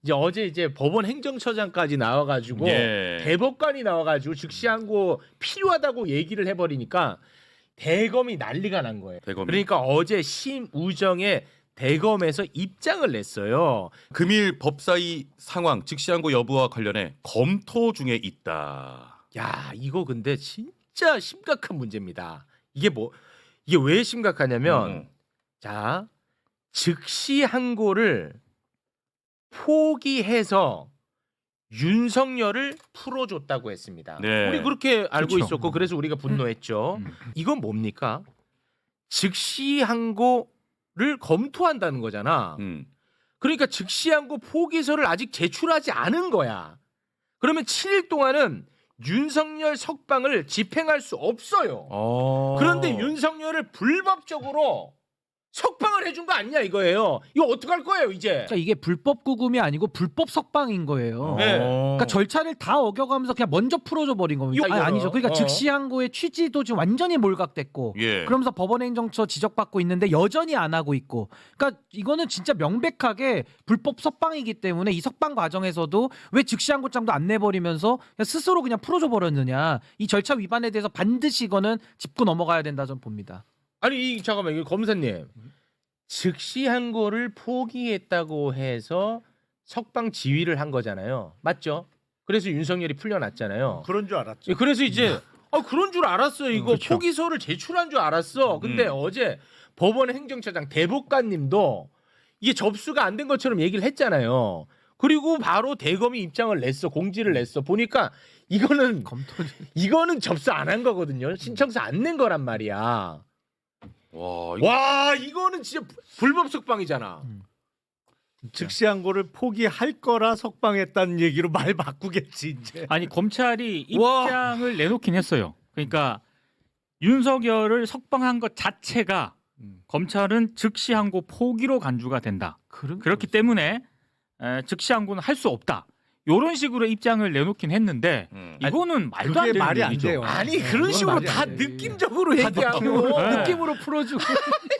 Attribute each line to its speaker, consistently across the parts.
Speaker 1: 이제 어제 이제 법원 행정처장까지 나와가지고 대법관이 나와가지고 즉시항고 필요하다고 얘기를 해버리니까 대검이 난리가 난 거예요.
Speaker 2: 대검이.
Speaker 1: 그러니까 어제 심우정의 대검에서 입장을 냈어요.
Speaker 2: 금일 법사위 상황 즉시항고 여부와 관련해 검토 중에 있다.
Speaker 1: 야, 이거 근데 진짜 심각한 문제입니다. 이게 왜 심각하냐면 자, 즉시항고를 포기해서 윤석열을 풀어줬다고 했습니다.
Speaker 2: 네.
Speaker 1: 우리 그렇게 알고
Speaker 3: 그렇죠.
Speaker 1: 있었고 그래서 우리가 분노했죠. 이건 뭡니까? 즉시항고를 검토한다는 거잖아. 그러니까 즉시항고 포기서를 아직 제출하지 않은 거야. 그러면 7일 동안은 윤석열 석방을 집행할 수 없어요. 그런데 윤석열을 불법적으로 석방을 해준 거 아니냐 이거예요. 이거 어떡할 거예요 이제?
Speaker 3: 그러니까 이게 불법 구금이 아니고 불법 석방인 거예요.
Speaker 1: 네.
Speaker 3: 그러니까 절차를 다 어겨가면서 그냥 먼저 풀어줘 버린 겁니다.
Speaker 1: 이거요.
Speaker 3: 아니죠. 그러니까
Speaker 1: 어.
Speaker 3: 즉시항고의 취지도 지금 완전히 몰각됐고,
Speaker 2: 예.
Speaker 3: 그러면서 법원행정처 지적받고 있는데 여전히 안 하고 있고, 그러니까 이거는 진짜 명백하게 불법 석방이기 때문에 이 석방 과정에서도 왜 즉시항고장도 안 내버리면서 그냥 스스로 그냥 풀어줘 버렸느냐, 이 절차 위반에 대해서 반드시 이거는 짚고 넘어가야 된다 저는 봅니다.
Speaker 1: 아니 잠깐만 이거 검사님 즉시항고를 포기했다고 해서 석방 지휘를 한 거잖아요. 맞죠? 그래서 윤석열이 풀려났잖아요.
Speaker 4: 그런 줄 알았죠.
Speaker 1: 그래서 이제 그런 줄 알았어요. 이거
Speaker 4: 그렇죠.
Speaker 1: 포기서를 제출한 줄 알았어. 근데 어제 법원 행정처장 대법관님도 이게 접수가 안 된 것처럼 얘기를 했잖아요. 그리고 바로 대검이 입장을 냈어. 공지를 냈어. 보니까 이거는 접수 안 한 거거든요. 신청서 안 낸 거란 말이야. 와, 이거는 진짜 불법 석방이잖아.
Speaker 4: 즉시항고를 포기할 거라 석방했다는 얘기로 말 바꾸겠지 이제.
Speaker 5: 아니 검찰이 입장을 내놓긴 했어요. 그러니까 윤석열을 석방한 것 자체가 검찰은 즉시항고 포기로 간주가 된다. 그렇기 때문에 즉시항고는 할 수 없다. 이런 식으로 입장을 내놓긴 했는데 이거는 말도 안
Speaker 4: 그게
Speaker 5: 되는
Speaker 4: 말이 안
Speaker 5: 얘기죠.
Speaker 4: 돼요.
Speaker 1: 아니
Speaker 4: 네,
Speaker 1: 그런
Speaker 4: 그건
Speaker 1: 식으로
Speaker 4: 말이
Speaker 1: 다
Speaker 4: 안 돼.
Speaker 1: 느낌적으로 얘기하고
Speaker 3: 느낌으로 풀어주고.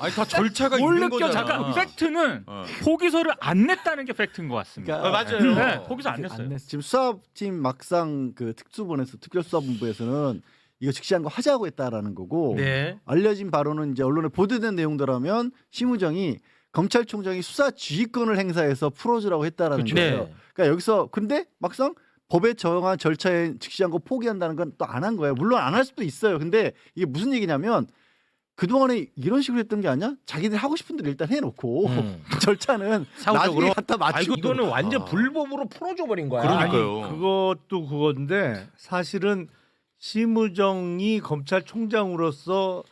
Speaker 2: 아니 다 절차가
Speaker 5: 뭘
Speaker 2: 있는
Speaker 5: 느껴?
Speaker 2: 거잖아.
Speaker 5: 잠깐 팩트는 포기서를 안 냈다는 게 팩트인 것 같습니다.
Speaker 6: 그러니까
Speaker 1: 맞아요.
Speaker 5: 네, 포기서 안 냈어요.
Speaker 6: 지금 수사팀 막상 그 특수본에서 특별수사본부에서는 이거 즉시항고 하자고 했다라는 거고,
Speaker 1: 네.
Speaker 6: 알려진 바로는 이제 언론에 보도된 내용대로라면 심우정이 검찰총장이 수사 지휘권을 행사해서 풀어주라고 했다라는
Speaker 1: 그렇죠.
Speaker 6: 거예요.
Speaker 1: 네.
Speaker 6: 그러니까 여기서 근데 막상 법에 정한 절차에 즉시항고 포기한다는 건 또 안 한 거예요. 물론 안 할 수도 있어요. 근데 이게 무슨 얘기냐면 그동안에 이런 식으로 했던 게 아니야? 자기들 하고 싶은 대로 일단 해놓고 절차는
Speaker 1: 사후적으로
Speaker 6: 나중에 갖다 맞추고.
Speaker 1: 이거는 완전 불법으로 풀어줘 버린 거야.
Speaker 2: 그러니까요.
Speaker 4: 아니, 그것도 그건데 사실은 심우정이 검찰총장으로서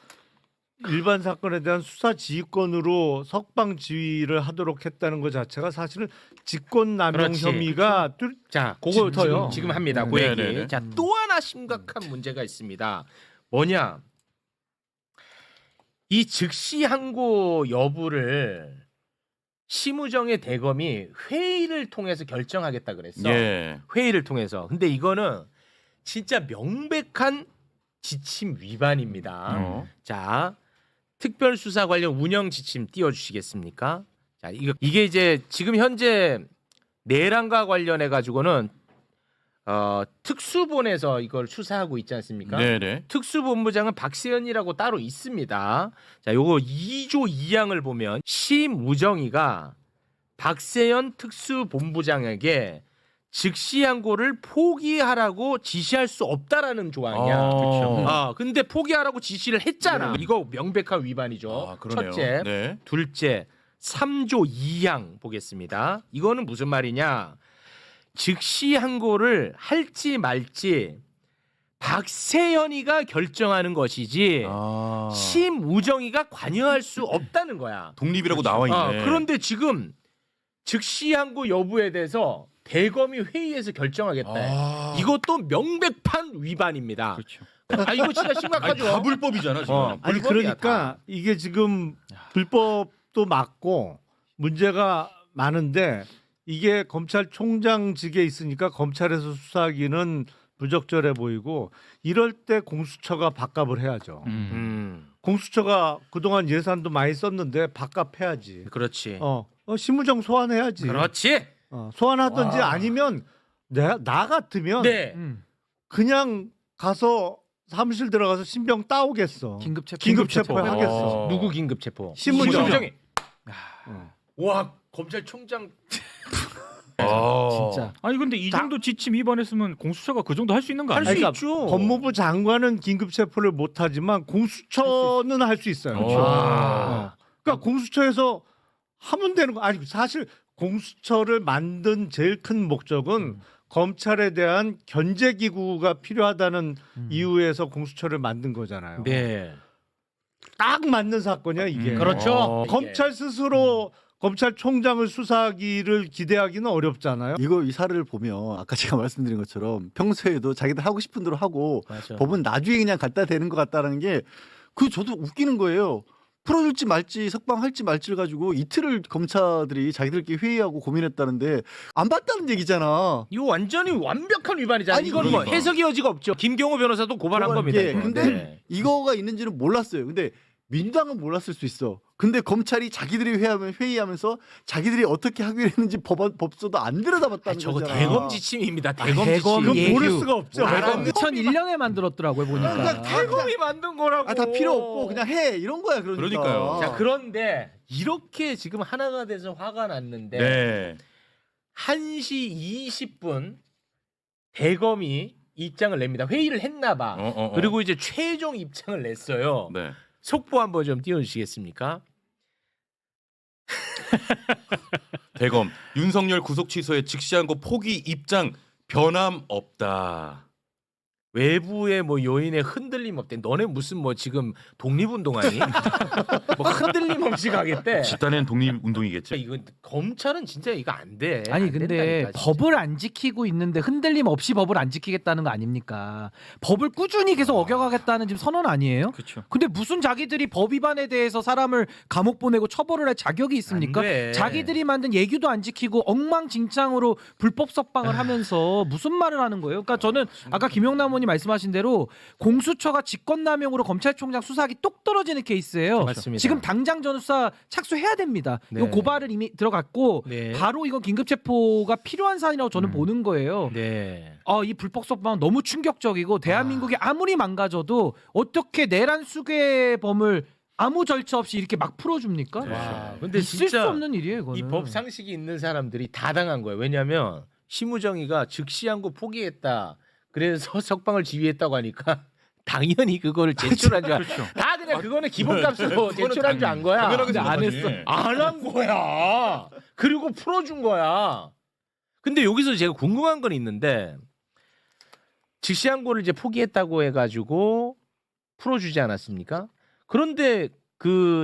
Speaker 4: 일반 사건에 대한 수사 지휘권으로 석방 지휘를 하도록 했다는 것 자체가 사실은 직권남용
Speaker 1: 그렇지.
Speaker 4: 짙어가
Speaker 1: 자, 그거
Speaker 4: 짙어요.
Speaker 1: 지금 합니다. 그
Speaker 2: 네,
Speaker 1: 얘기.
Speaker 2: 네, 네.
Speaker 1: 자, 또 하나 심각한 문제가 있습니다. 뭐냐? 이 즉시항고 여부를 심우정의 대검이 회의를 통해서 결정하겠다 그랬어.
Speaker 2: 예.
Speaker 1: 회의를 통해서. 근데 이거는 진짜 명백한 지침 위반입니다. 자, 특별수사 관련 운영 지침 띄워주시겠습니까? 자, 이게 이제 지금 현재 내란과 관련해 가지고는 특수본에서 이걸 수사하고 있지 않습니까?
Speaker 2: 네네.
Speaker 1: 특수본부장은 박세현이라고 따로 있습니다. 자, 요거 2조 2항을 보면 심우정이가 박세현 특수본부장에게 즉시항고를 포기하라고 지시할 수 없다라는 조항이야.
Speaker 2: 그렇죠.
Speaker 1: 근데 포기하라고 지시를 했잖아. 이거 명백한 위반이죠.
Speaker 2: 그러네요.
Speaker 1: 첫째.
Speaker 2: 네.
Speaker 1: 둘째, 3조 2항 보겠습니다. 이거는 무슨 말이냐? 즉시항고를 할지 말지 박세현이가 결정하는 것이지 심우정이가 관여할 수 없다는 거야.
Speaker 2: 독립이라고 나와 있네.
Speaker 1: 그런데 지금 즉시항고 여부에 대해서 대검이 회의에서 결정하겠다. 이것도 명백한 위반입니다.
Speaker 5: 그렇죠.
Speaker 1: 이거 진짜
Speaker 2: 아니,
Speaker 1: 심각하죠.
Speaker 2: 다 불법이잖아 지금.
Speaker 4: 아니
Speaker 1: 불법이야,
Speaker 4: 그러니까
Speaker 1: 다.
Speaker 4: 이게 지금 불법도 맞고 문제가 많은데 이게 검찰총장직에 있으니까 검찰에서 수사하기는 부적절해 보이고 이럴 때 공수처가 밥값을 해야죠. 공수처가 그동안 예산도 많이 썼는데 밥값 해야지.
Speaker 1: 그렇지.
Speaker 4: 심우정 소환해야지.
Speaker 1: 그렇지.
Speaker 4: 소환하든지
Speaker 1: 와.
Speaker 4: 아니면 나 같으면
Speaker 1: 네.
Speaker 4: 그냥 가서 사무실 들어가서 신병 따오겠어.
Speaker 3: 긴급 체포.
Speaker 4: 긴급 체포하겠어.
Speaker 2: 어.
Speaker 1: 누구 긴급 체포?
Speaker 4: 신문정.
Speaker 1: 신문정이.
Speaker 4: 어.
Speaker 1: 와 검찰총장
Speaker 3: 진짜.
Speaker 5: 아니 근데 이 정도 지침 위반했으면 공수처가 그 정도 할 수 있는 거
Speaker 1: 할 수
Speaker 5: 아니에요?
Speaker 1: 있죠.
Speaker 4: 법무부 장관은 긴급 체포를 못 하지만 공수처는 할 수 있어요.
Speaker 1: 아.
Speaker 4: 그러니까 공수처에서 하면 되는 거 아니 사실 공수처를 만든 제일 큰 목적은 검찰에 대한 견제 기구가 필요하다는 이유에서 공수처를 만든 거잖아요.
Speaker 1: 네.
Speaker 4: 딱 맞는 사건이야 이게.
Speaker 1: 그렇죠.
Speaker 4: 검찰 스스로 검찰총장을 수사하기를 기대하기는 어렵잖아요.
Speaker 6: 이거 이 사례를 보면 아까 제가 말씀드린 것처럼 평소에도 자기들 하고 싶은 대로 하고
Speaker 1: 맞아.
Speaker 6: 법은 나중에 그냥 갖다 대는 것 같다는 게 그 저도 웃기는 거예요. 풀어줄지 말지 석방할지 말지를 가지고 이틀을 검사들이 자기들끼리 회의하고 고민했다는데 안 봤다는 얘기잖아.
Speaker 1: 이거 완전히 완벽한 위반이잖아.
Speaker 6: 아니,
Speaker 1: 이건 뭐
Speaker 2: 그러니까.
Speaker 1: 해석의 여지가 없죠. 김경호 변호사도 고발한 겁니다.
Speaker 6: 예,
Speaker 1: 이거.
Speaker 6: 근데
Speaker 1: 네.
Speaker 6: 이거가 있는지는 몰랐어요. 근데 민주당은 몰랐을 수 있어. 근데 검찰이 자기들이 회의하면서 자기들이 어떻게 하기로 했는지 법서도 안 들여다봤다는
Speaker 1: 저거
Speaker 6: 거잖아.
Speaker 1: 대검 지침입니다. 대검
Speaker 3: 대검
Speaker 1: 지침.
Speaker 4: 그건 모를
Speaker 3: 예규.
Speaker 4: 수가 없죠.
Speaker 1: 나라는
Speaker 3: 2001년에 만들었더라고요 보니까.
Speaker 1: 대검이 만든 거라고.
Speaker 6: 다 필요 없고 그냥 해 이런 거야. 그러니까.
Speaker 2: 그러니까요.
Speaker 1: 자 그런데 이렇게 지금 하나가 돼서 화가 났는데
Speaker 2: 네.
Speaker 1: 1시 20분 대검이 입장을 냅니다. 회의를 했나 봐. 그리고 이제 최종 입장을 냈어요.
Speaker 2: 네.
Speaker 1: 속보 한번 좀 띄워주시겠습니까?
Speaker 2: 대검 윤석열 구속 취소에 즉시한고 포기 입장 변함 없다.
Speaker 1: 외부의 뭐 요인에 흔들림 없대. 너네 무슨 뭐 지금 독립운동하니? 뭐 흔들림 없이 가겠대.
Speaker 2: 집단엔 독립운동이겠죠.
Speaker 1: 이거 검찰은 진짜 이거 안 돼.
Speaker 3: 아니
Speaker 1: 안
Speaker 3: 근데
Speaker 1: 된다니까, 진짜.
Speaker 3: 법을 안 지키고 있는데 흔들림 없이 법을 안 지키겠다는 거 아닙니까? 법을 꾸준히 계속 어겨가겠다는 지금 선언 아니에요?
Speaker 5: 그렇죠.
Speaker 3: 근데 무슨 자기들이 법 위반에 대해서 사람을 감옥 보내고 처벌을 할 자격이 있습니까?
Speaker 1: 안 돼.
Speaker 3: 자기들이 만든 예규도 안 지키고 엉망진창으로 불법 석방을 하면서 무슨 말을 하는 거예요? 그러니까 저는 아까 김용남 의원이 말씀하신 대로 공수처가 직권남용으로 검찰총장 수사하기 똑 떨어지는 케이스예요.
Speaker 1: 맞습니다.
Speaker 3: 지금 당장 저는 수사 착수해야 됩니다.
Speaker 1: 네.
Speaker 3: 이거 고발을 이미 들어갔고
Speaker 1: 네.
Speaker 3: 바로 이건 긴급 체포가 필요한 사안이라고 저는 보는 거예요.
Speaker 1: 네.
Speaker 3: 이 불법 석방은 너무 충격적이고 대한민국이 아무리 망가져도 어떻게 내란 수괴범을 아무 절차 없이 이렇게 막 풀어줍니까?
Speaker 1: 와, 근데
Speaker 3: 있을
Speaker 1: 진짜
Speaker 3: 수 없는 일이에요. 이거는.
Speaker 1: 이 법 상식이 있는 사람들이 다 당한 거예요. 왜냐하면 심우정이가 즉시한고 포기했다. 그래서 석방을 지휘했다고 하니까 당연히 그거를 제출한 줄
Speaker 5: 그렇죠.
Speaker 1: 다 그냥 그거는 기본값으로 제출한 줄 안 거야.
Speaker 2: 당연하게
Speaker 1: 근데 안
Speaker 2: 생각하지.
Speaker 1: 했어. 안 한 거야. 그리고 풀어준 거야. 근데 여기서 제가 궁금한 건 있는데 즉시한고를 이제 포기했다고 해가지고 풀어주지 않았습니까? 그런데 그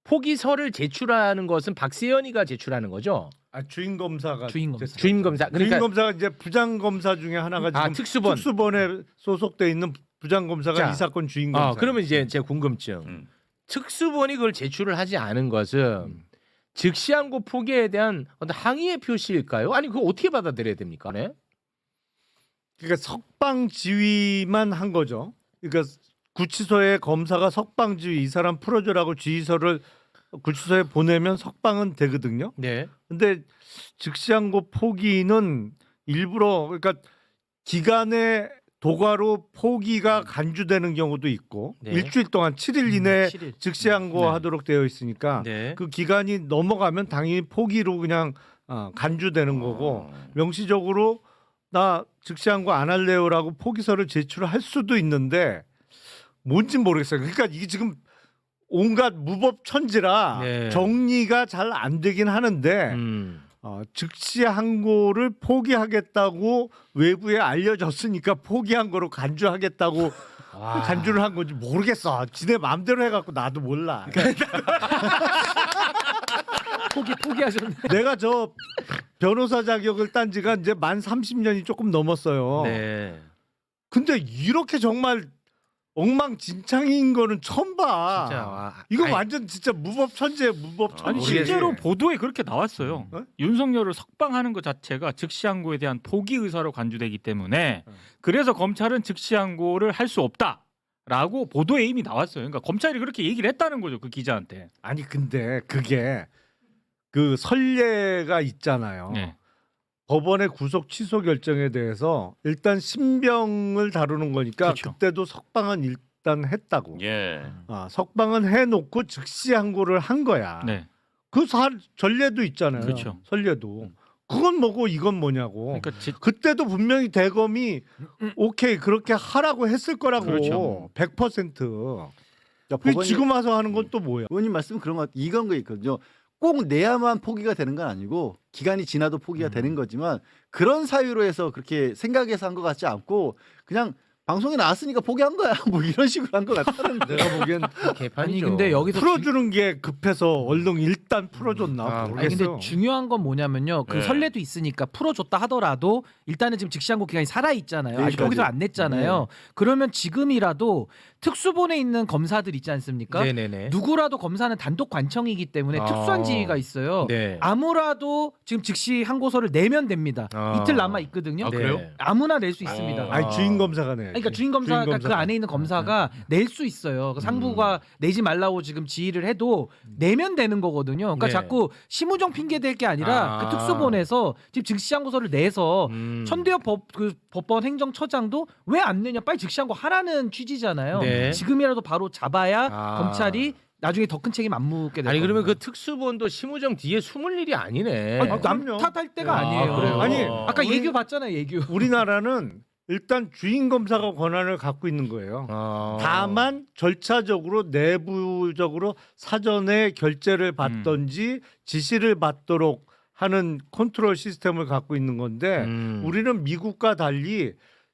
Speaker 1: 포기서를 제출하는 것은 박세현이가 제출하는 거죠?
Speaker 4: 주임 검사가
Speaker 3: 주임 검사.
Speaker 1: 주임 검사.
Speaker 4: 주임
Speaker 1: 그러니까
Speaker 4: 검사가 이제 부장 검사 중에 하나가 지금
Speaker 1: 특수본.
Speaker 4: 특수본에 소속돼 있는 부장 검사가
Speaker 1: 자,
Speaker 4: 이 사건 주임 검사.
Speaker 1: 그러면 이제 제 궁금증. 특수본이 그걸 제출을 하지 않은 것은 즉시한고 포기에 대한 어떤 항의의 표시일까요? 아니 그거 어떻게 받아들여야 됩니까? 네?
Speaker 4: 그러니까 석방 지휘만 한 거죠. 그러니까 구치소에 검사가 석방 지휘 이 사람 풀어주라고 지휘서를 구치소에 보내면 석방은 되거든요.
Speaker 1: 네.
Speaker 4: 근데 즉시한고 포기는 일부러 그러니까 기간의 도과로 포기가 간주되는 경우도 있고
Speaker 1: 네.
Speaker 4: 일주일 동안 7일 이내에
Speaker 3: 7일.
Speaker 4: 즉시한고
Speaker 1: 네.
Speaker 4: 하도록 되어 있으니까
Speaker 1: 네.
Speaker 4: 그 기간이 넘어가면 당연히 포기로 그냥 간주되는 거고 명시적으로 나 즉시한고 안 할래요라고 포기서를 제출할 수도 있는데 뭔지 모르겠어요. 그러니까 이게 지금 온갖 무법천지라
Speaker 1: 네.
Speaker 4: 정리가 잘 안 되긴 하는데 즉시항고를 포기하겠다고 외부에 알려졌으니까 포기한 거로 간주하겠다고
Speaker 1: 와.
Speaker 4: 간주를 한 건지 모르겠어. 지네 마음대로 해갖고 나도 몰라.
Speaker 3: 포기하셨네.
Speaker 4: 내가 저 변호사 자격을 딴 지가 이제 만 30년이 조금 넘었어요.
Speaker 1: 네.
Speaker 4: 근데 이렇게 정말 엉망진창인 거는 처음 봐.
Speaker 1: 진짜 와.
Speaker 4: 이거
Speaker 1: 아니,
Speaker 4: 완전 진짜 무법천지예요. 무법천지.
Speaker 5: 아니
Speaker 1: 모르겠어요.
Speaker 5: 실제로 보도에 그렇게 나왔어요.
Speaker 4: 어?
Speaker 5: 윤석열을 석방하는 것 자체가 즉시항고에 대한 포기 의사로 간주되기 때문에 그래서 검찰은 즉시항고를 할 수 없다라고 보도에 이미 나왔어요. 그러니까 검찰이 그렇게 얘기를 했다는 거죠. 그 기자한테.
Speaker 4: 아니 근데 그게 그 선례가 있잖아요.
Speaker 5: 네.
Speaker 4: 법원의 구속 취소 결정에 대해서 일단 신병을 다루는 거니까
Speaker 5: 그렇죠.
Speaker 4: 그때도 석방은 일단 했다고.
Speaker 2: 예.
Speaker 4: 석방은 해놓고 즉시 항고를 한 거야.
Speaker 5: 네.
Speaker 4: 그 전례도 있잖아요.
Speaker 5: 그렇죠.
Speaker 4: 선례도. 그건 뭐고 이건 뭐냐고.
Speaker 5: 그러니까
Speaker 4: 그때도 분명히 대검이 오케이 그렇게 하라고 했을 거라고.
Speaker 5: 그렇죠.
Speaker 4: 100%.
Speaker 6: 그러니까
Speaker 4: 그 지금 와서 하는 건 또 뭐야?
Speaker 6: 의원님 말씀 그런 것 같아요. 이건 거 있거든요. 꼭 내야만 포기가 되는 건 아니고 기간이 지나도 포기가 되는 거지만 그런 사유로 해서 그렇게 생각해서 한 것 같지 않고 그냥 방송에 나왔으니까 포기한 거야. 뭐 이런 식으로 한 것 같다는데.
Speaker 4: 내가 보기엔
Speaker 1: 개판이죠.
Speaker 3: 아니 근데 여기서
Speaker 4: 풀어주는 게 급해서 얼른 일단 풀어줬나
Speaker 3: 아니
Speaker 4: 모르겠어.
Speaker 3: 근데 중요한 건 뭐냐면요. 그
Speaker 2: 네.
Speaker 3: 선례도 있으니까 풀어줬다 하더라도 일단은 지금 즉시항고 기간이 살아 있잖아요. 아직
Speaker 6: 내일까지.
Speaker 3: 거기서 안 냈잖아요. 그러면 지금이라도 특수본에 있는 검사들 있지 않습니까?
Speaker 1: 네네네.
Speaker 3: 누구라도 검사는 단독 관청이기 때문에
Speaker 1: 아.
Speaker 3: 특수한 지위가 있어요.
Speaker 1: 네.
Speaker 3: 아무라도 지금 즉시 항고서를 내면 됩니다.
Speaker 1: 아.
Speaker 3: 이틀 남아 있거든요.
Speaker 2: 아,
Speaker 1: 네.
Speaker 2: 그래요?
Speaker 3: 아무나 낼 수 있습니다.
Speaker 2: 아.
Speaker 4: 아니 주인 검사가 내.
Speaker 3: 그러니까 주인 검사가 그 안에 있는 검사가 낼 수 있어요. 그 상부가 내지 말라고 지금 지휘를 해도 내면 되는 거거든요. 그러니까
Speaker 1: 네.
Speaker 3: 자꾸 심우정 핑계 댈 게 아니라
Speaker 1: 아.
Speaker 3: 그 특수본에서 지금 즉시항고서를 내서 천대엽 법원 행정처장도 왜 안 내냐 빨리 즉시항고 하라는 취지잖아요.
Speaker 1: 네.
Speaker 3: 지금이라도 바로 잡아야
Speaker 1: 아.
Speaker 3: 검찰이 나중에 더 큰 책임 안 묻게 될
Speaker 1: 아니 그러면 그
Speaker 3: 겁니다.
Speaker 1: 특수본도 심우정 뒤에 숨을 일이 아니네.
Speaker 3: 아니,
Speaker 4: 아,
Speaker 3: 남
Speaker 4: 그럼요.
Speaker 3: 탓할 때가
Speaker 1: 아,
Speaker 3: 아니에요.
Speaker 1: 그래요?
Speaker 4: 아니,
Speaker 3: 아까
Speaker 4: 우리-
Speaker 3: 예규 봤잖아요. 예규.
Speaker 4: 우리나라는 일단 주인 검사가 권한을 갖고 있는 거예요.
Speaker 1: 아.
Speaker 4: 다만 절차적으로 내부적으로 사전에 결재를 받던지 지시를 받도록 하는 컨트롤 시스템을 갖고 있는 건데 우리는 미국과 달리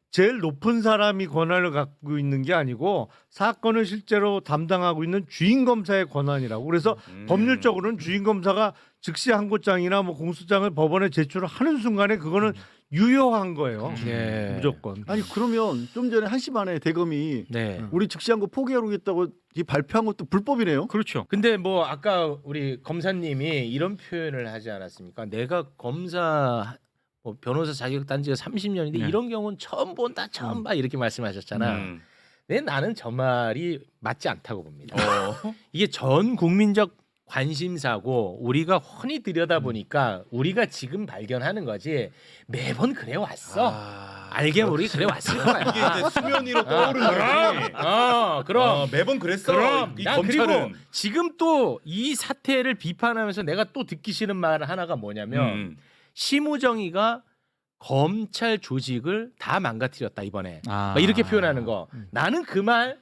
Speaker 4: 제일 높은 사람이 권한을 갖고 있는 게 아니고 사건을 실제로 담당하고 있는 주인 검사의 권한이라고. 그래서 법률적으로는 주인 검사가 즉시 항고장이나 뭐 공소장을 법원에 제출을 하는 순간에 그거는 유효한 거예요.
Speaker 1: 네.
Speaker 4: 무조건.
Speaker 6: 아니 그러면 좀 전에 1시 반에 대검이
Speaker 1: 네.
Speaker 6: 우리 즉시항고 포기하겠다고 이 발표한 것도 불법이네요.
Speaker 5: 그렇죠.
Speaker 1: 근데 뭐 아까 우리 검사님이 이런 표현을 하지 않았습니까? 내가 검사 뭐 변호사 자격 단지가 30년인데
Speaker 5: 네.
Speaker 1: 이런 경우는 처음 본다, 처음 봐 이렇게 말씀하셨잖아.
Speaker 2: 음.
Speaker 1: 근데 나는 저 말이 맞지 않다고 봅니다.
Speaker 2: 어.
Speaker 1: 이게 전 국민적 관심사고 우리가 훤히 들여다 보니까 우리가 지금 발견하는 거지 매번 그래 왔어. 알게 모르게 그래 왔을 거야.
Speaker 2: 이게 이제 수면 위로 떠오르는 거지.
Speaker 1: 그럼
Speaker 2: 매번 그랬어.
Speaker 1: 그럼
Speaker 2: 이
Speaker 1: 나
Speaker 2: 검찰은.
Speaker 1: 그리고 지금 또 이 사태를 비판하면서 내가 또 듣기 싫은 말 하나가 뭐냐면 심우정이가 검찰 조직을 다 망가뜨렸다 이번에
Speaker 5: 아.
Speaker 1: 막 이렇게 표현하는 거 나는 그 말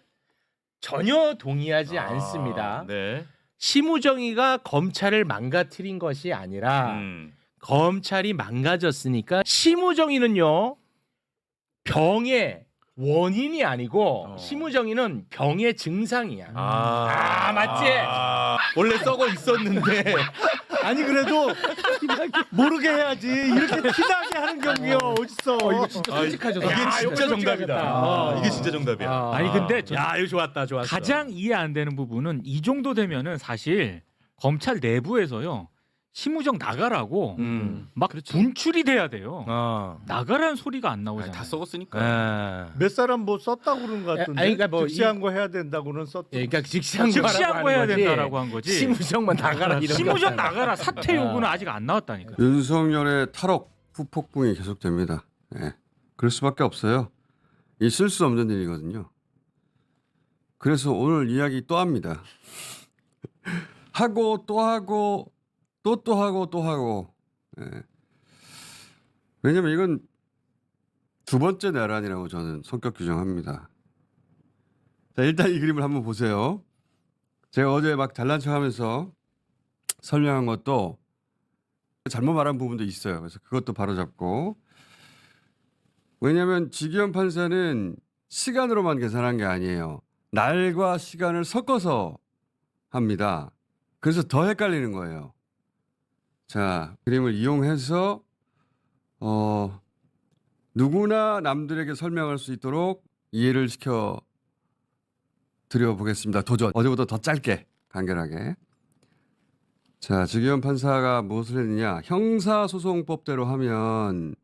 Speaker 1: 전혀 동의하지 않습니다.
Speaker 2: 네.
Speaker 1: 심우정이가 검찰을 망가뜨린 것이 아니라 검찰이 망가졌으니까 심우정이는요 병의 원인이 아니고 심우정이는 병의 증상이야. 맞지?
Speaker 2: 원래 썩어 있었는데
Speaker 4: 아니 그래도 모르게 해야지 이렇게 티나게 하는 경우가 어딨어.
Speaker 1: 이거 진짜 솔직하죠.
Speaker 2: 이게
Speaker 1: 야,
Speaker 2: 진짜
Speaker 1: 이거
Speaker 2: 정답이다. 이게 진짜 정답이야.
Speaker 5: 아니, 근데 저-
Speaker 1: 야 이거 좋았다 좋았어.
Speaker 5: 가장 이해 안 되는 부분은 이 정도 되면은 사실 검찰 내부에서요 심우정 나가라고 막 분출이 돼야 돼요. 나가라는 소리가 안 나오잖아요.
Speaker 2: 다 썩었으니까.
Speaker 4: 몇 사람 뭐 썼다고 그러는 것 같은데.
Speaker 1: 아니, 그러니까 뭐
Speaker 4: 즉시한 거 해야 된다고는 썼.
Speaker 1: 예, 그러니까 직시항고
Speaker 5: 즉시항고 해야 된다라고 한 거지.
Speaker 1: 심우정만 나가라 이런
Speaker 5: 심우정
Speaker 1: 거.
Speaker 5: 나가라 사퇴 요구는 아직 안 나왔다니까.
Speaker 7: 윤석열의 탈옥 후폭풍이 계속됩니다. 예. 그럴 수밖에 없어요. 있을 수 없는 일이거든요. 그래서 오늘 이야기 또 합니다. 하고 또 하고 또 하고 또 하고. 예. 왜냐면 이건 두 번째 내란이라고 저는 성격 규정합니다. 자, 일단 이 그림을 한번 보세요. 제가 어제 막 잘난 척하면서 설명한 것도 잘못 말한 부분도 있어요. 그래서 그것도 바로잡고. 왜냐하면 지기현 판사는 시간으로만 계산한 게 아니에요. 날과 시간을 섞어서 합니다. 그래서 더 헷갈리는 거예요. 자, 그림을 이용해서 누구나 남들에게 설명할 수 있도록 이해를 시켜 드려보겠습니다. 도전. 어제보다 더 짧게, 간결하게. 자, 지기현 판사가 무엇을 했느냐. 형사소송법대로 하면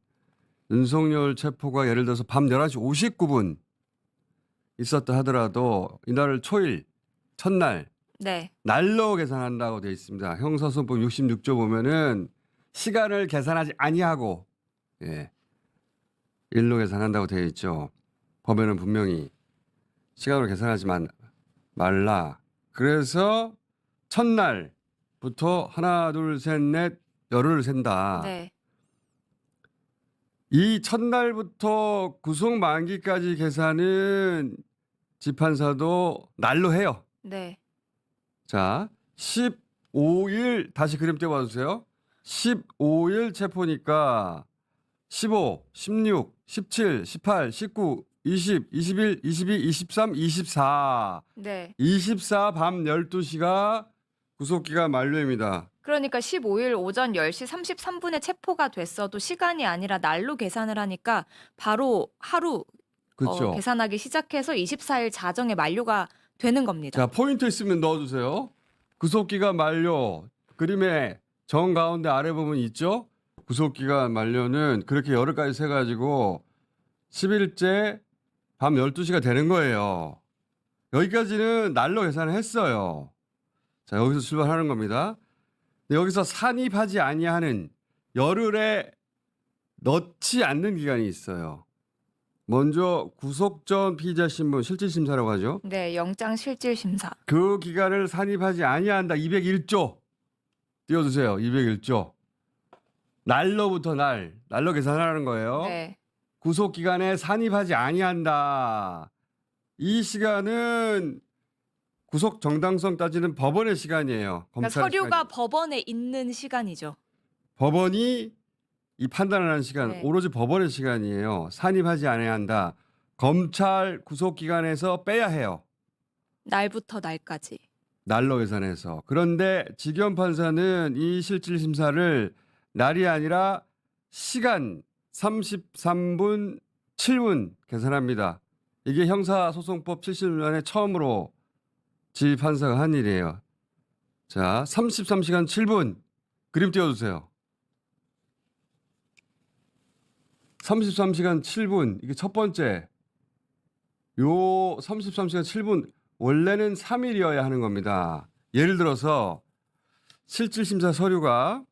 Speaker 7: 윤석열 체포가 예를 들어서 밤 11시 59분 있었다 하더라도 이날을 초일, 첫날,
Speaker 8: 네.
Speaker 7: 날로 계산한다고 되어 있습니다. 형사소송법 66조 보면은 시간을 계산하지 아니하고 예. 일로 계산한다고 되어 있죠. 법에는 분명히 시간으로 계산하지 말라. 그래서 첫날부터 하나, 둘, 셋, 넷 열흘을 센다.
Speaker 8: 네.
Speaker 7: 이 첫날부터 구속 만기까지 계산은 재판사도 날로 해요.
Speaker 8: 네.
Speaker 7: 자, 15일 다시 그림 떼봐 주세요. 15일 체포니까 15, 16, 17, 18, 19, 20, 21, 22, 23, 24.
Speaker 8: 네.
Speaker 7: 24 밤 12시가 구속기간 만료입니다.
Speaker 8: 그러니까 15일 오전 10시 33분에 체포가 됐어도 시간이 아니라 날로 계산을 하니까 바로 하루
Speaker 7: 그렇죠.
Speaker 8: 계산하기 시작해서 24일 자정에 만료가 되는 겁니다.
Speaker 7: 자, 포인트 있으면 넣어주세요. 구속기간 만료. 그림의 정 가운데 아래 부분 있죠? 구속기간 만료는 그렇게 열흘까지 세가지고 10일째 밤 12시가 되는 거예요. 여기까지는 날로 계산을 했어요. 자, 여기서 출발하는 겁니다. 근데 여기서 산입하지 아니하는 열흘에 넣지 않는 기간이 있어요. 먼저 구속 전 피의자 신문 실질심사라고 하죠.
Speaker 8: 네, 영장 실질 심사.
Speaker 7: 그 기간을 산입하지 아니한다. 201조 띄워주세요. 201조 날로부터 날로 계산하는 거예요.
Speaker 8: 네.
Speaker 7: 구속 기간에 산입하지 아니한다. 이 시간은 구속 정당성 따지는 법원의 시간이에요.
Speaker 8: 그러니까
Speaker 7: 검찰
Speaker 8: 서류가
Speaker 7: 시간이.
Speaker 8: 법원에 있는 시간이죠.
Speaker 7: 법원이 이 판단을 하는 시간
Speaker 8: 네.
Speaker 7: 오로지 법원의 시간이에요. 산입하지 아니한다. 검찰 구속 기간에서 빼야 해요.
Speaker 8: 날부터 날까지.
Speaker 7: 날로 계산해서. 그런데 지경 판사는 이 실질 심사를 날이 아니라 시간 33분 7분 계산합니다. 이게 형사소송법 70년에 처음으로 지 판사가 한 일이에요. 자, 33시간 7분 그림 띄워주세요. 33시간 7분 이게 첫 번째. 요 33시간 7분 원래는 3일이어야 하는 겁니다. 예를 들어서 실질심사 서류가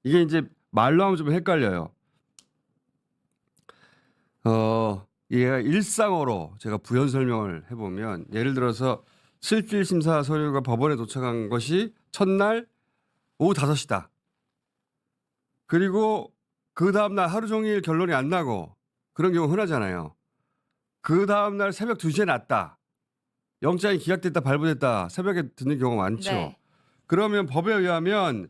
Speaker 7: 이게 이제 말로 하면 좀 헷갈려요. 얘가 일상어로 제가 부연 설명을 해보면 예를 들어서 실질심사 서류가 법원에 도착한 것이 첫날 오후 5시다. 그리고 그 다음날 하루 종일 결론이 안 나고 그런 경우 흔하잖아요. 그 다음날 새벽 2시에 났다. 영장이 기각됐다 발부됐다 새벽에 듣는 경우가 많죠.
Speaker 8: 네.
Speaker 7: 그러면 법에 의하면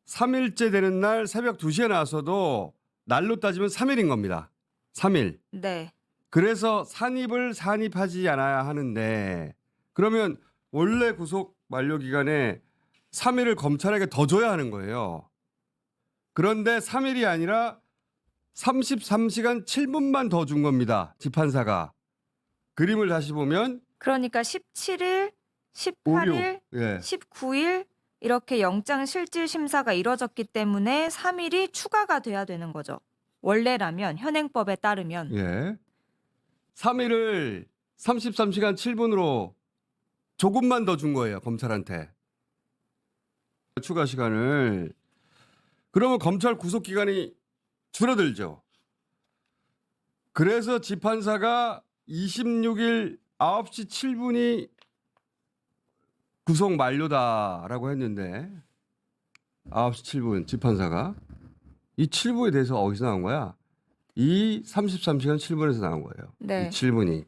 Speaker 7: 3일째 되는 날 새벽 2시에 나와서도 날로 따지면 3일인 겁니다. 3일.
Speaker 8: 네.
Speaker 7: 그래서 산입하지 않아야 하는데 그러면 원래 구속 만료 기간에 3일을 검찰에게 더 줘야 하는 거예요. 그런데 3일이 아니라 33시간 7분만 더 준 겁니다. 재판사가. 그림을 다시 보면
Speaker 8: 그러니까 17일, 18일,
Speaker 7: 예.
Speaker 8: 19일 이렇게 영장 실질 심사가 이뤄졌기 때문에 3일이 추가가 돼야 되는 거죠. 원래라면 현행법에 따르면
Speaker 7: 예. 3일을 33시간 7분으로 조금만 더 준 거예요. 검찰한테. 추가 시간을. 그러면 검찰 구속 기간이 줄어들죠. 그래서 재판사가 26일 9시 7분이 구속 만료다라고 했는데 9시 7분 재판사가 이 7분에 대해서 어디서 나온 거야? 이 33시간 7분에서 나온 거예요.
Speaker 8: 네.
Speaker 7: 이 7분이.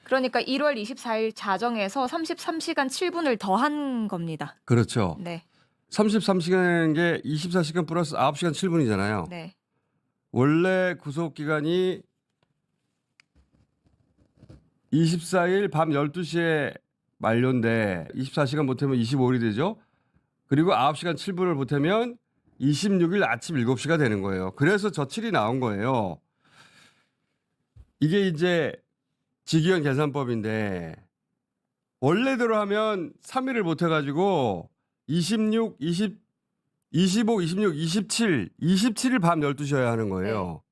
Speaker 8: 그러니까 1월 24일 자정에서 33시간 7분을 더한 겁니다.
Speaker 7: 그렇죠.
Speaker 8: 네.
Speaker 7: 33시간인 게 24시간 플러스 9시간 7분이잖아요.
Speaker 8: 네.
Speaker 7: 원래 구속 기간이 24일 밤 12시에 만료인데 24시간 보태면 25일이 되죠. 그리고 9시간 7분을 보태면 26일 아침 7시가 되는 거예요. 그래서 저 7이 나온 거예요. 이게 이제 직위원 계산법인데 원래대로 하면 3일을 보태가지고 26, 25, 26, 27, 27일 밤 12시여야 하는 거예요.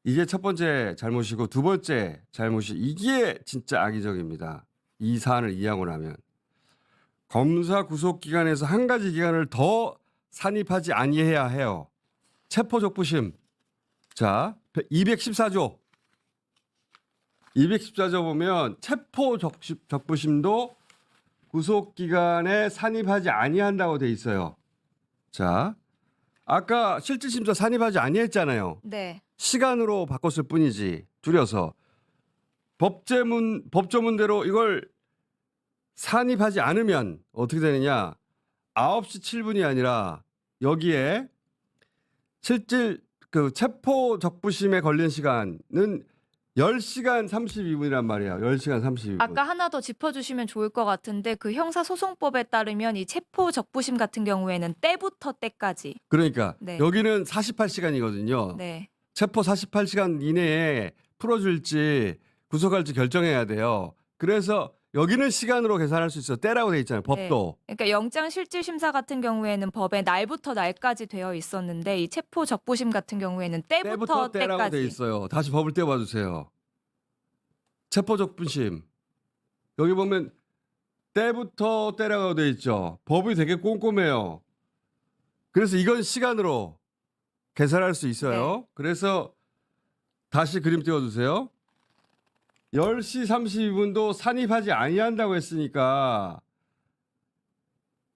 Speaker 7: 이게 첫 번째 잘못이고 두 번째 잘못이 이게 진짜 악의적입니다. 이 사안을 이해하고 나면. 검사 구속 기간에서 한 가지 기간을 더 산입하지 아니해야 해요. 체포적부심. 자, 214조. 214조 보면 체포적부심도 구속기간에 산입하지 아니한다고 돼 있어요. 자, 아까 실질심사 산입하지 아니했잖아요.
Speaker 8: 네. 시간으로
Speaker 7: 시간으로 바꿨을 뿐이지 줄여서 법조문대로 이걸 산입하지 않으면 어떻게 되느냐? 9시 7분이 아니라 여기에 실질 그 체포 적부심에 걸린 시간은 10시간 32분이란 말이야. 10시간 32분.
Speaker 8: 아까 하나 더 짚어주시면 좋을 것 같은데 그 형사소송법에 따르면 이 체포 적부심 같은 경우에는 때부터 때까지.
Speaker 7: 그러니까
Speaker 8: 네.
Speaker 7: 여기는 48시간이거든요.
Speaker 8: 네.
Speaker 7: 체포 48시간 이내에 풀어줄지 구속할지 결정해야 돼요. 그래서 여기는 시간으로 계산할 수 있어. 때라고 돼 있잖아요. 법도.
Speaker 8: 그러니까 영장 실질 심사 같은 경우에는 법에 날부터 날까지 되어 있었는데 이 체포 적부심 같은 경우에는 때부터
Speaker 7: 때라고 돼
Speaker 8: 때까지.
Speaker 7: 있어요. 다시 법을 떼봐 주세요. 체포적부심. 여기 보면 때부터 때라고 돼 있죠. 법이 되게 꼼꼼해요. 그래서 이건 시간으로 계산할 수 있어요. 그래서 다시 그림 띄워 주세요. 10시 32분도 산입하지 아니한다고 했으니까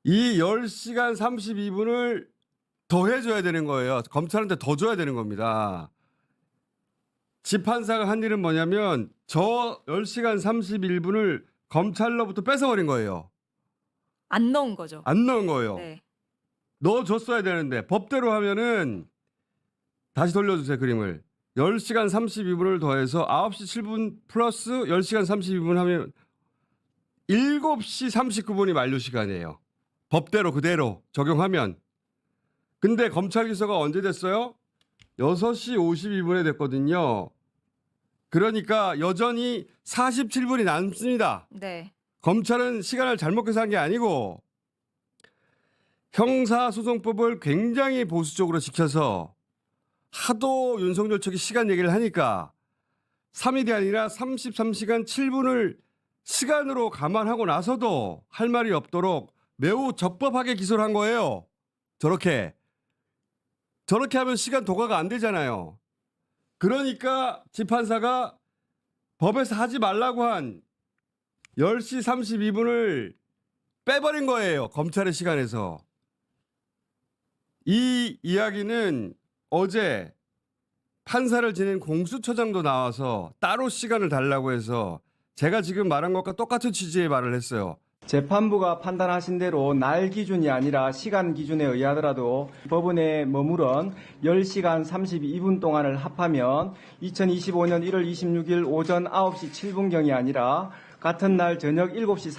Speaker 7: 이 10시간 32분을 더 해줘야 되는 거예요. 검찰한테 더 줘야 되는 겁니다. 재판사가 한 일은 뭐냐면 저 10시간 31분을 검찰로부터 뺏어버린 거예요.
Speaker 8: 안 넣은 거죠.
Speaker 7: 안 넣은 거예요.
Speaker 8: 네.
Speaker 7: 넣어줬어야 되는데 법대로 하면은 다시 돌려주세요. 그림을. 10시간 32분을 더해서 9시 7분 플러스 10시간 32분 하면 7시 39분이 만료 시간이에요. 법대로 그대로 적용하면. 근데 검찰 기소가 언제 됐어요? 6시 52분에 됐거든요. 그러니까 여전히 47분이 남습니다.
Speaker 8: 네.
Speaker 7: 검찰은 시간을 잘못 계산한 게 아니고 형사소송법을 굉장히 보수적으로 지켜서 하도 윤석열 측이 시간 얘기를 하니까 3일이 아니라 33시간 7분을 시간으로 감안하고 나서도 할 말이 없도록 매우 적법하게 기소를 한 거예요. 저렇게 하면 시간 도과가 안 되잖아요. 그러니까 재판사가 법에서 하지 말라고 한 10시 32분을 빼버린 거예요. 검찰의 시간에서. 이 이야기는 어제 판사를 지낸 공수처장도 나와서 따로 시간을 달라고 해서 제가 지금 말한 것과 똑같은 취지의 말을 했어요.
Speaker 9: 재판부가 판단하신 대로 날 기준이 아니라 시간 기준에 의하더라도 법원에 머무른 10시간 32분 동안을 합하면 2025년 1월 26일 오전 9시 7분경이 아니라 같은 날 저녁 7시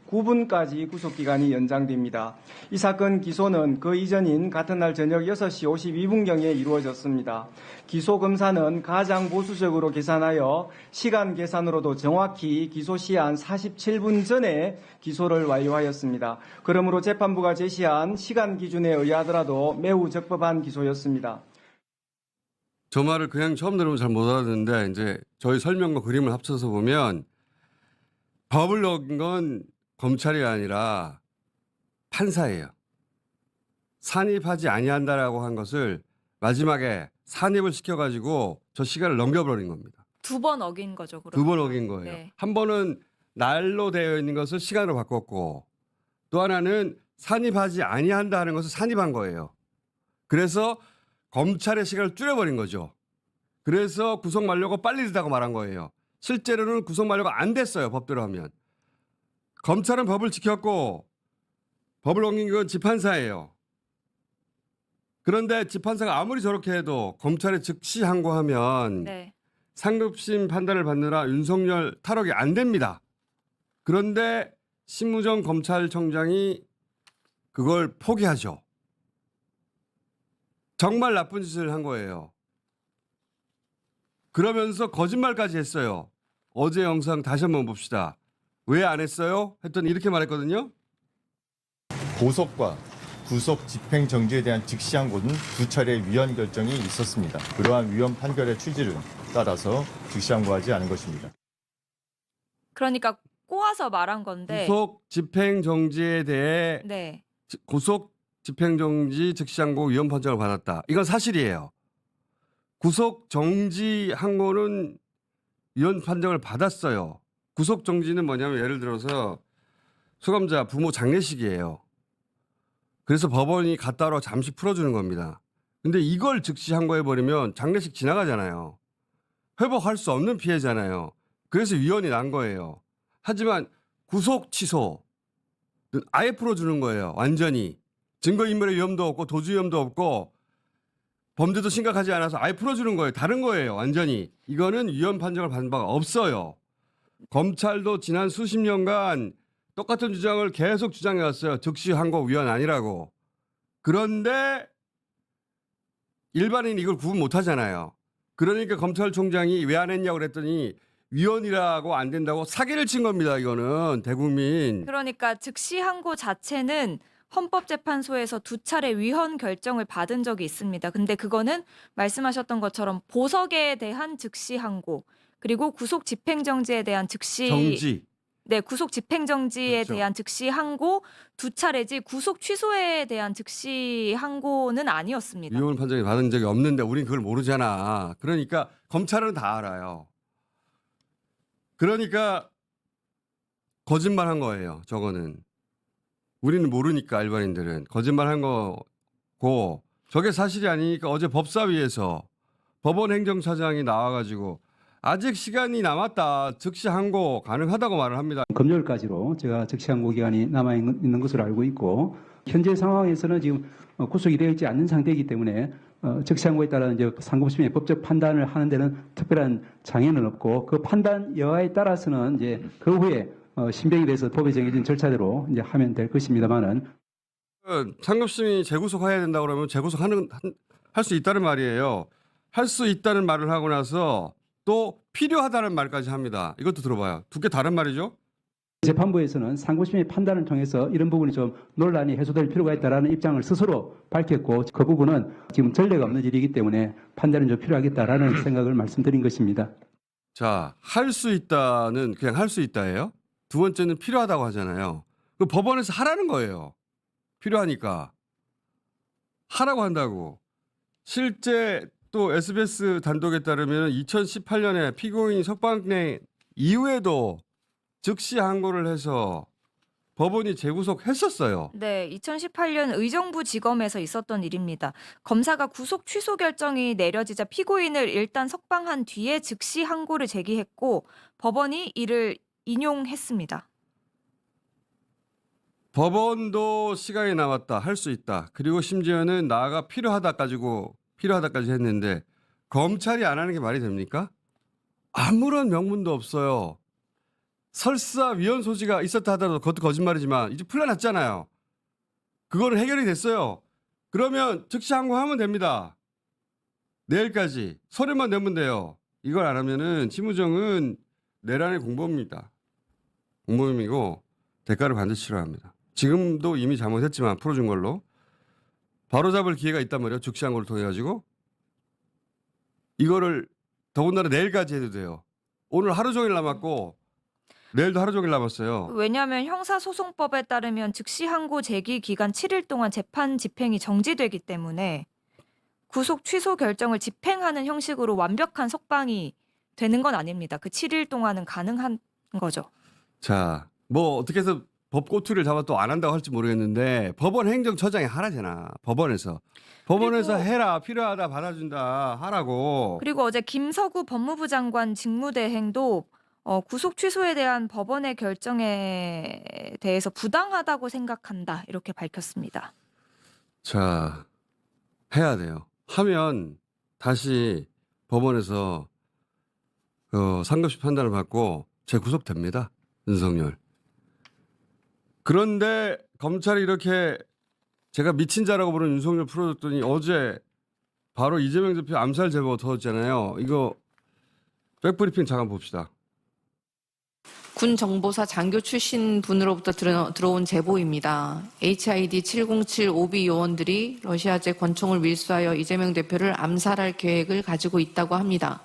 Speaker 9: 39분까지 구속기간이 연장됩니다. 이 사건 기소는 그 이전인 같은 날 저녁 6시 52분경에 이루어졌습니다. 기소검사는 가장 보수적으로 계산하여 시간 계산으로도 정확히 기소 시한 47분 전에 기소를 완료하였습니다. 그러므로 재판부가 제시한 시간 기준에 의하더라도 매우 적법한 기소였습니다.
Speaker 7: 저 말을 그냥 처음 들으면 잘 못 알아듣는데 이제 저희 설명과 그림을 합쳐서 보면 법을 어긴 건 검찰이 아니라 판사예요. 산입하지 아니한다라고 한 것을 마지막에 산입을 시켜가지고 저 시간을 넘겨버린 겁니다.
Speaker 8: 2번 어긴 거죠. 그러면.
Speaker 7: 2번 어긴 거예요.
Speaker 8: 네.
Speaker 7: 한 번은 날로 되어 있는 것을 시간으로 바꿨고 또 하나는 산입하지 아니한다 하는 것을 산입한 거예요. 그래서 검찰의 시간을 줄여버린 거죠. 그래서 구속 만료가 빨리 됐다고 말한 거예요. 실제로는 구속 만료가 안 됐어요. 법대로 하면. 검찰은 법을 지켰고 법을 어긴 건 재판사예요. 그런데 재판사가 아무리 저렇게 해도 검찰에 즉시 항고하면
Speaker 8: 네.
Speaker 7: 상급심 판단을 받느라 윤석열 탈옥이 안 됩니다. 그런데 심우정 검찰청장이 그걸 포기하죠. 정말 나쁜 짓을 한 거예요. 그러면서 거짓말까지 했어요. 어제 영상 다시 한번 봅시다. 왜 안 했어요? 했더니 이렇게 말했거든요.
Speaker 10: 보석과 구속 집행 정지에 대한 즉시 항고는 2차례 위헌 결정이 있었습니다. 그러한 위헌 판결의 취지를 따라서 즉시 항고하지 않은 것입니다.
Speaker 8: 그러니까 꼬아서 말한 건데.
Speaker 7: 구속 집행 정지에 대해
Speaker 8: 네.
Speaker 7: 구속 집행정지 즉시항고 위헌 판정을 받았다. 이건 사실이에요. 구속 정지한 거는 위헌 판정을 받았어요. 구속 정지는 뭐냐면 예를 들어서 수감자 부모 장례식이에요. 그래서 법원이 갔다 오라고 잠시 풀어주는 겁니다. 근데 이걸 즉시 항고해버리면 장례식 지나가잖아요. 회복할 수 없는 피해잖아요. 그래서 위헌이 난 거예요. 하지만 구속 취소는 아예 풀어주는 거예요. 완전히. 증거인멸의 위험도 없고 도주 위험도 없고 범죄도 심각하지 않아서 아예 풀어주는 거예요. 다른 거예요. 완전히. 이거는 위헌 판정을 받은 바가 없어요. 검찰도 지난 수십 년간 똑같은 주장을 계속 주장해왔어요. 즉시 항고 위헌 아니라고. 그런데 일반인이 이걸 구분 못하잖아요. 그러니까 검찰총장이 왜 안 했냐고 그랬더니 위헌이라고 안 된다고 사기를 친 겁니다. 이거는 대국민.
Speaker 8: 그러니까 즉시 항고 자체는 헌법재판소에서 2차례 위헌 결정을 받은 적이 있습니다. 근데 그거는 말씀하셨던 것처럼 보석에 대한 즉시 항고 그리고 구속 집행정지에 대한
Speaker 7: 정지.
Speaker 8: 네, 구속 집행정지에
Speaker 7: 그렇죠.
Speaker 8: 대한 즉시 항고 2차례지 구속 취소에 대한 즉시 항고는 아니었습니다.
Speaker 7: 위헌 판정이 받은 적이 없는데 우린 그걸 모르잖아. 그러니까 검찰은 다 알아요. 그러니까 거짓말한 거예요. 저거는. 우리는 모르니까 일반인들은 거짓말한 거고 저게 사실이 아니니까 어제 법사위에서 법원 행정처장이 나와가지고 아직 시간이 남았다. 즉시 항고 가능하다고 말을 합니다.
Speaker 11: 금요일까지로 제가 즉시 항고 기간이 남아 있는 것으로 알고 있고 현재 상황에서는 지금 구속이 되어 있지 않는 상태이기 때문에 즉시 항고에 따라 이제 상고심의 법적 판단을 하는 데는 특별한 장애는 없고 그 판단 여하에 따라서는 이제 그 후에 신병이 돼서 법에 정해진 절차대로 이제 하면 될 것입니다만은
Speaker 7: 상급심이 재구속해야 된다 그러면 할 수 있다는 말이에요. 할 수 있다는 말을 하고 나서 또 필요하다는 말까지 합니다. 이것도 들어봐요. 두 개 다른 말이죠.
Speaker 11: 재판부에서는 상고심의 판단을 통해서 이런 부분이 좀 논란이 해소될 필요가 있다라는 입장을 스스로 밝혔고 그 부분은 지금 전례가 없는 일이기 때문에 판단은 좀 필요하겠다라는 생각을 말씀드린 것입니다.
Speaker 7: 자, 할 수 있다는 그냥 할 수 있다예요. 두 번째는 필요하다고 하잖아요. 그 법원에서 하라는 거예요. 필요하니까. 하라고 한다고. 실제 또 SBS 단독에 따르면 2018년에 피고인이 석방된 이후에도 즉시 항고를 해서 법원이 재구속했었어요.
Speaker 8: 네, 2018년 의정부 지검에서 있었던 일입니다. 검사가 구속 취소 결정이 내려지자 피고인을 일단 석방한 뒤에 즉시 항고를 제기했고 법원이 이를 인용했습니다.
Speaker 7: 법원도 시간이 남았다. 할 수 있다. 그리고 심지어는 나아가 필요하다까지 했는데 검찰이 안 하는 게 말이 됩니까? 아무런 명분도 없어요. 설사 위헌 소지가 있었다 하더라도 그것도 거짓말이지만 이제 풀려났잖아요. 그거는 해결이 됐어요. 그러면 즉시 항고하면 됩니다. 내일까지 서류만 내면 돼요. 이걸 안 하면은 심우정은 내란의 공범입니다. 공범이고 대가를 반드시 치러야 합니다. 지금도 이미 잘못했지만 풀어준 걸로 바로잡을 기회가 있단 말이에요. 즉시 항고를 통해 가지고 이거를 더군다나 내일까지 해도 돼요. 오늘 하루 종일 남았고 내일도 하루 종일 남았어요.
Speaker 8: 왜냐하면 형사소송법에 따르면 즉시 항고 제기 기간 7일 동안 재판 집행이 정지되기 때문에 구속 취소 결정을 집행하는 형식으로 완벽한 석방이 되는 건 아닙니다. 그 7일 동안은 가능한 거죠.
Speaker 7: 자, 뭐 어떻게 해서 법 꼬투리를 잡아 또 안 한다고 할지 모르겠는데 법원 행정처장이 하라잖아. 법원에서 해라. 필요하다 받아준다 하라고.
Speaker 8: 그리고 어제 김서구 법무부 장관 직무대행도 구속 취소에 대한 법원의 결정에 대해서 부당하다고 생각한다 이렇게 밝혔습니다.
Speaker 7: 자, 해야 돼요. 하면 다시 법원에서 상급심 판단을 받고 재구속됩니다. 윤석열. 그런데 검찰이 이렇게 제가 미친 자라고 부르는 윤석열 풀어줬더니 어제 바로 이재명 대표 암살 제보가 터졌잖아요. 이거 백브리핑 잠깐 봅시다.
Speaker 12: 군 정보사 장교 출신 분으로부터 들어온 제보입니다. HID 707 오비 요원들이 러시아제 권총을 밀수하여 이재명 대표를 암살할 계획을 가지고 있다고 합니다.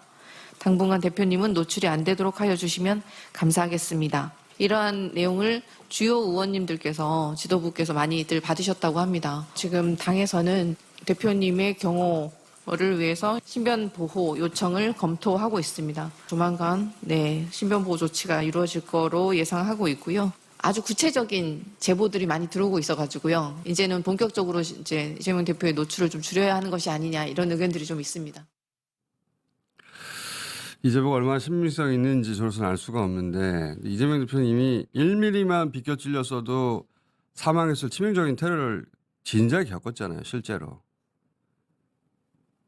Speaker 12: 당분간 대표님은 노출이 안 되도록 하여 주시면 감사하겠습니다. 이러한 내용을 주요 의원님들께서 지도부께서 많이들 받으셨다고 합니다. 지금 당에서는 대표님의 경호를 위해서 신변 보호 요청을 검토하고 있습니다. 조만간 신변 보호 조치가 이루어질 거로 예상하고 있고요. 아주 구체적인 제보들이 많이 들어오고 있어가지고요. 이제는 본격적으로 이제 이재명 대표의 노출을 좀 줄여야 하는 것이 아니냐 이런 의견들이 좀 있습니다.
Speaker 7: 이 제보가 얼마나 신빙성이 있는지 저로서는 알 수가 없는데 이재명 대표는 이미 1mm만 비껴 찔렸어도 사망했을 치명적인 테러를 진작에 겪었잖아요. 실제로.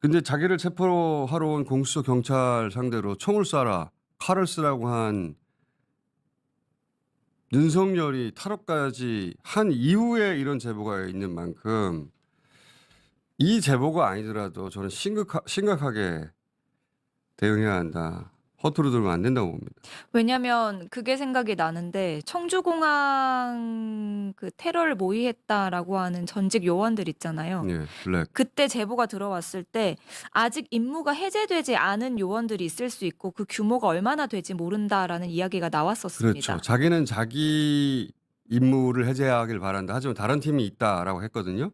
Speaker 7: 근데 자기를 체포하러 온 공수처 경찰 상대로 총을 쏴라, 칼을 쓰라고 한 윤석열이 탈옥까지 한 이후에 이런 제보가 있는 만큼 이 제보가 아니더라도 저는 심각하게 대응해야 한다. 허투루 들면 안 된다고 봅니다.
Speaker 8: 왜냐면 그게 생각이 나는데 청주공항 그 테러를 모의했다라고 하는 전직 요원들 있잖아요.
Speaker 7: 예, 블랙.
Speaker 8: 그때 제보가 들어왔을 때 아직 임무가 해제되지 않은 요원들이 있을 수 있고 그 규모가 얼마나 될지 모른다라는 이야기가 나왔었습니다.
Speaker 7: 그렇죠. 자기는 자기 임무를 해제하길 바란다. 하지만 다른 팀이 있다라고 했거든요.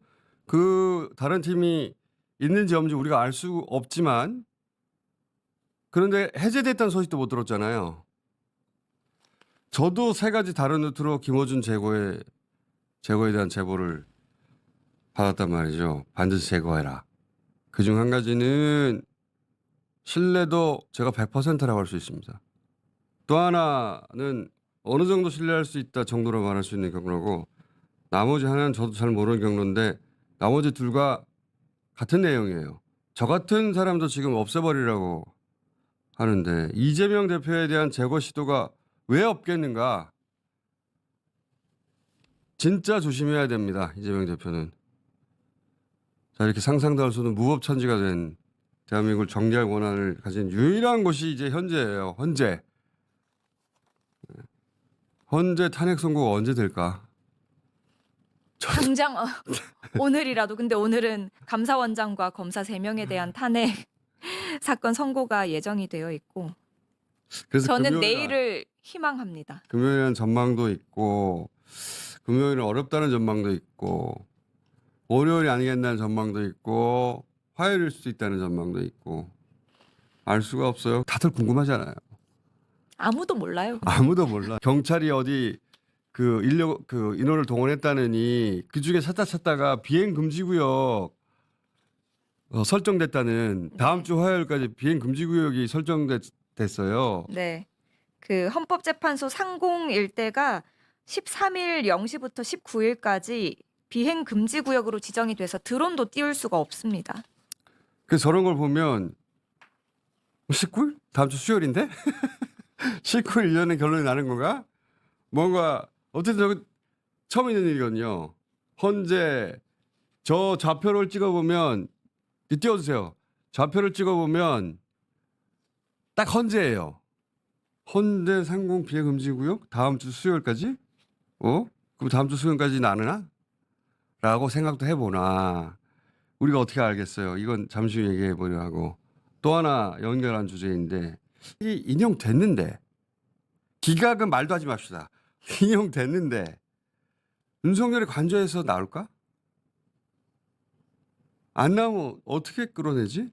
Speaker 7: 그 다른 팀이 있는지 없는지 우리가 알 수 없지만 그런데 해제됐다는 소식도 못 들었잖아요. 저도 3가지 다른 루트로 김어준 제거에 대한 제보를 받았단 말이죠. 반드시 제거해라. 그중 한 가지는 신뢰도 제가 100%라고 할 수 있습니다. 또 하나는 어느 정도 신뢰할 수 있다 정도로 말할 수 있는 경로고 나머지 하나는 저도 잘 모르는 경로인데 나머지 둘과 같은 내용이에요. 저 같은 사람도 지금 없애버리라고 하는데 이재명 대표에 대한 제거 시도가 왜 없겠는가? 진짜 조심해야 됩니다. 이재명 대표는. 자, 이렇게 상상도 할 수 없는 무법천지가 된 대한민국을 정리할 권한을 가진 유일한 곳이 이제 현재예요. 헌재 탄핵 선고가 언제 될까?
Speaker 8: 당장 오늘이라도 근데 오늘은 감사원장과 검사 3명에 대한 탄핵 사건 선고가 예정이 되어 있고
Speaker 7: 그래서
Speaker 8: 저는 내일을 희망합니다.
Speaker 7: 금요일은 전망도 있고 금요일은 어렵다는 전망도 있고 월요일이 아니겠다는 전망도 있고 화요일일 수도 있다는 전망도 있고 알 수가 없어요. 다들 궁금하잖아요.
Speaker 8: 아무도 몰라요.
Speaker 7: 아무도 몰라. 경찰이 어디 그 인원을 동원했다느니 그 중에 찾다가 비행 금지 구역 설정됐다는 다음 주 화요일까지 비행 금지 구역이 설정됐어요.
Speaker 8: 네. 그 헌법재판소 상공 일대가 13일 0시부터 19일까지 비행 금지 구역으로 지정이 돼서 드론도 띄울 수가 없습니다.
Speaker 7: 그래서 저런 걸 보면 19일? 다음 주 수요일인데? 19일 1년에 결론이 나는 건가? 뭔가 어쨌든 저거 처음 있는 일이거든요. 헌재 저 좌표를 찍어보면 띄워주세요. 좌표를 찍어보면 딱 헌재예요. 헌재 상공 비행 금지 구역 다음 주 수요일까지? 그럼 다음 주 수요일까지 나누나? 라고 생각도 해보나. 우리가 어떻게 알겠어요. 이건 잠시 후에 얘기해보려 하고. 또 하나 연결한 주제인데 이 인용됐는데 기각은 말도 하지 맙시다. 인용됐는데 윤석열이 관저에서 나올까? 안 나오면 어떻게 끌어내지?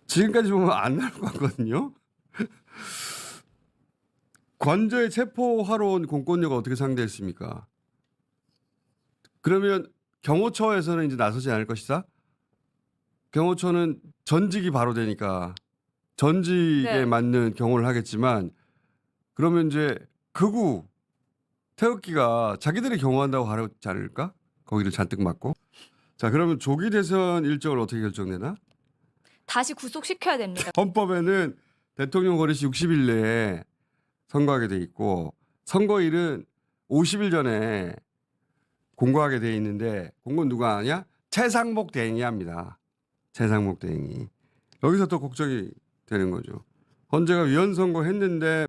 Speaker 7: 지금까지 보면 안 나올 것 같거든요. 관저에 체포하러 온 공권력을 어떻게 상대했습니까? 그러면 경호처에서는 이제 나서지 않을 것이다. 경호처는 전직이 바로 되니까 전직에 맞는 경호를 하겠지만 그러면 이제 극우 태극기가 자기들이 경호한다고 하지 않을까? 거기를 잔뜩 맞고. 자, 그러면 조기 대선 일정을 어떻게 결정되나?
Speaker 8: 다시 구속시켜야 됩니다.
Speaker 7: 헌법에는 대통령 거리시 60일 내에 선거하게 돼 있고 선거일은 50일 전에 공고하게 돼 있는데 공고는 누가 하냐? 최상목 대행이 합니다. 최상목 대행이. 여기서 또 걱정이 되는 거죠. 헌재가 위헌 선고했는데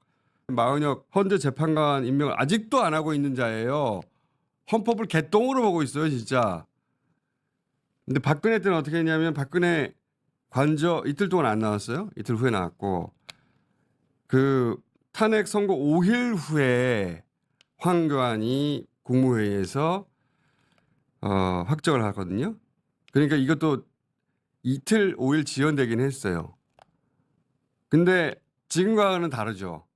Speaker 7: 마은혁 헌재 재판관 임명을 아직도 안 하고 있는 자예요. 헌법을 개똥으로 보고 있어요, 진짜. 근데 박근혜 때는 어떻게 했냐면 박근혜 관저 이틀 동안 안 나왔어요. 이틀 후에 나왔고 그 탄핵 선고 5일 후에 황교안이 국무회의에서 확정을 하거든요. 그러니까 이것도 이틀 5일 지연되긴 했어요. 근데 지금과는 다르죠.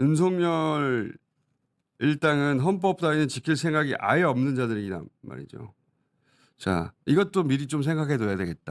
Speaker 7: 윤석열 일당은 헌법 따위는 지킬 생각이 아예 없는 자들이란 말이죠. 자, 이것도 미리 좀 생각해 둬야 되겠다.